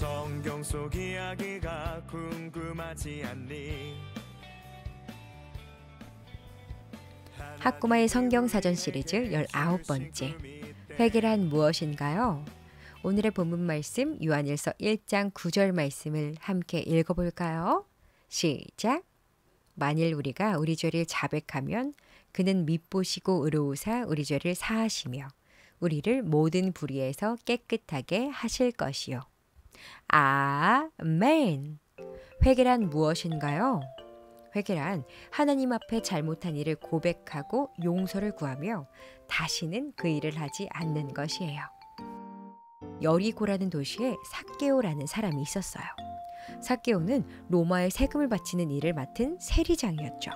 성경 속 이야기가 궁금하지 않니? 학구마의 성경사전 시리즈 19번째 회개란 무엇인가요? 오늘의 본문 말씀 요한일서 1장 9절 말씀을 함께 읽어볼까요? 시작! 만일 우리가 우리 죄를 자백하면 그는 밉보시고 의로우사 우리 죄를 사하시며 우리를 모든 불의에서 깨끗하게 하실 것이요. 아멘! 회개란 무엇인가요? 회개란 하나님 앞에 잘못한 일을 고백하고 용서를 구하며 다시는 그 일을 하지 않는 것이에요. 여리고라는 도시에 삭개오라는 사람이 있었어요. 삭개오는 로마에 세금을 바치는 일을 맡은 세리장이었죠.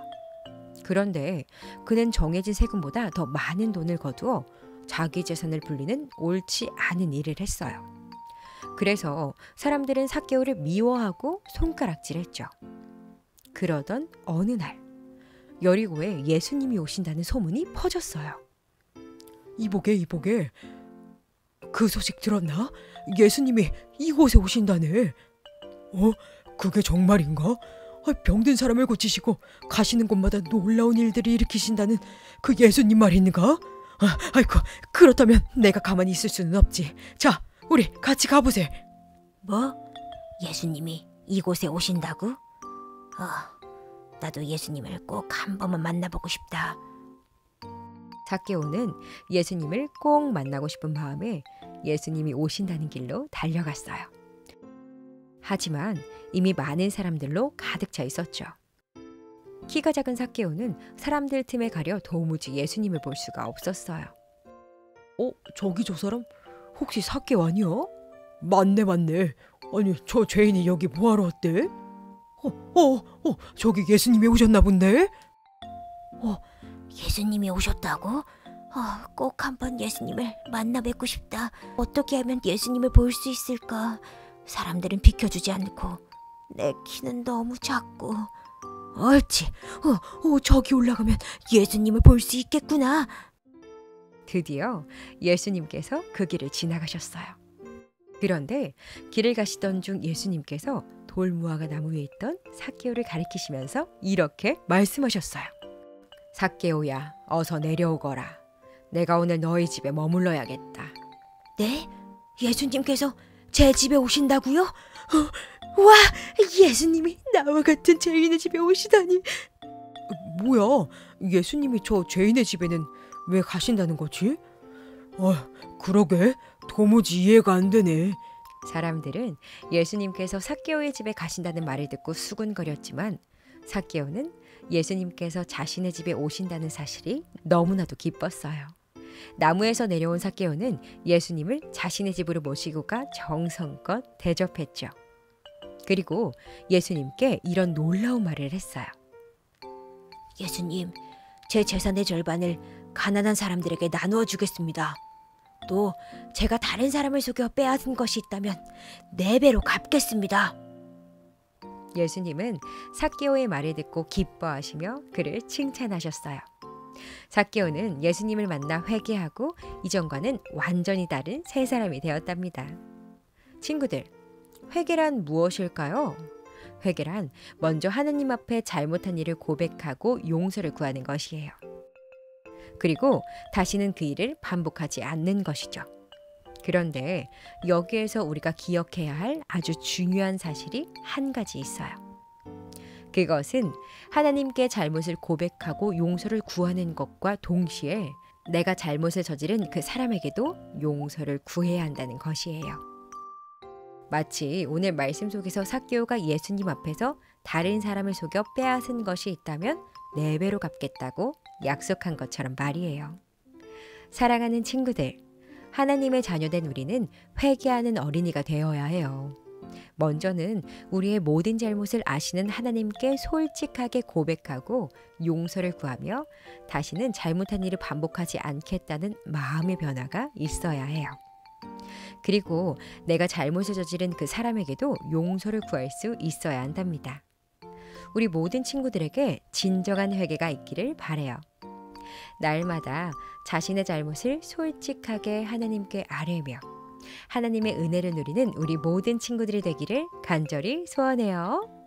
그런데 그는 정해진 세금보다 더 많은 돈을 거두어 자기 재산을 불리는 옳지 않은 일을 했어요. 그래서 사람들은 삭개오를 미워하고 손가락질했죠. 그러던 어느 날 여리고에 예수님이 오신다는 소문이 퍼졌어요. 이보게 그 소식 들었나? 예수님이 이곳에 오신다네. 그게 정말인가? 병든 사람을 고치시고 가시는 곳마다 놀라운 일들을 일으키신다는 그 예수님 말인가? 아이고, 그렇다면 내가 가만히 있을 수는 없지. 자, 우리 같이 가보세. 뭐? 예수님이 이곳에 오신다고? 나도 예수님을 꼭 한 번만 만나보고 싶다. 삭개오는 예수님을 꼭 만나고 싶은 마음에 예수님이 오신다는 길로 달려갔어요. 하지만 이미 많은 사람들로 가득 차 있었죠. 키가 작은 삭개오는 사람들 틈에 가려 도무지 예수님을 볼 수가 없었어요. 저기 저 사람 혹시 삭개오 아니야? 맞네. 아니, 저 죄인이 여기 뭐하러 왔대? 저기 예수님이 오셨나 본데? 예수님이 오셨다고? 꼭 한번 예수님을 만나 뵙고 싶다. 어떻게 하면 예수님을 볼 수 있을까? 사람들은 비켜주지 않고 내 키는 너무 작고. 옳지. 저기 올라가면 예수님을 볼 수 있겠구나. 드디어 예수님께서 그 길을 지나가셨어요. 그런데 길을 가시던 중 예수님께서 돌무화과 나무 위에 있던 삭개오를 가리키시면서 이렇게 말씀하셨어요. 삭개오야, 어서 내려오거라. 내가 오늘 너희 집에 머물러야겠다. 네? 예수님께서 제 집에 오신다고요? 와, 예수님이 나와 같은 죄인의 집에 오시다니. 뭐야, 예수님이 저 죄인의 집에는 왜 가신다는 거지? 그러게, 도무지 이해가 안 되네. 사람들은 예수님께서 삭개오의 집에 가신다는 말을 듣고 수군거렸지만 삭개오는 예수님께서 자신의 집에 오신다는 사실이 너무나도 기뻤어요. 나무에서 내려온 삭개오는 예수님을 자신의 집으로 모시고 가 정성껏 대접했죠. 그리고 예수님께 이런 놀라운 말을 했어요. 예수님, 제 재산의 절반을 가난한 사람들에게 나누어 주겠습니다. 또 제가 다른 사람을 속여 빼앗은 것이 있다면 4배로 갚겠습니다. 예수님은 삭개오의 말을 듣고 기뻐하시며 그를 칭찬하셨어요. 삭개오는 예수님을 만나 회개하고 이전과는 완전히 다른 새 사람이 되었답니다. 친구들, 회개란 무엇일까요? 회개란 먼저 하느님 앞에 잘못한 일을 고백하고 용서를 구하는 것이에요. 그리고 다시는 그 일을 반복하지 않는 것이죠. 그런데 여기에서 우리가 기억해야 할 아주 중요한 사실이 한 가지 있어요. 그것은 하나님께 잘못을 고백하고 용서를 구하는 것과 동시에 내가 잘못을 저지른 그 사람에게도 용서를 구해야 한다는 것이에요. 마치 오늘 말씀 속에서 삭개오가 예수님 앞에서 다른 사람을 속여 빼앗은 것이 있다면 4배로 갚겠다고 약속한 것처럼 말이에요. 사랑하는 친구들, 하나님의 자녀된 우리는 회개하는 어린이가 되어야 해요. 먼저는 우리의 모든 잘못을 아시는 하나님께 솔직하게 고백하고 용서를 구하며 다시는 잘못한 일을 반복하지 않겠다는 마음의 변화가 있어야 해요. 그리고 내가 잘못을 저지른 그 사람에게도 용서를 구할 수 있어야 한답니다. 우리 모든 친구들에게 진정한 회개가 있기를 바라요. 날마다 자신의 잘못을 솔직하게 하나님께 아뢰며 하나님의 은혜를 누리는 우리 모든 친구들이 되기를 간절히 소원해요.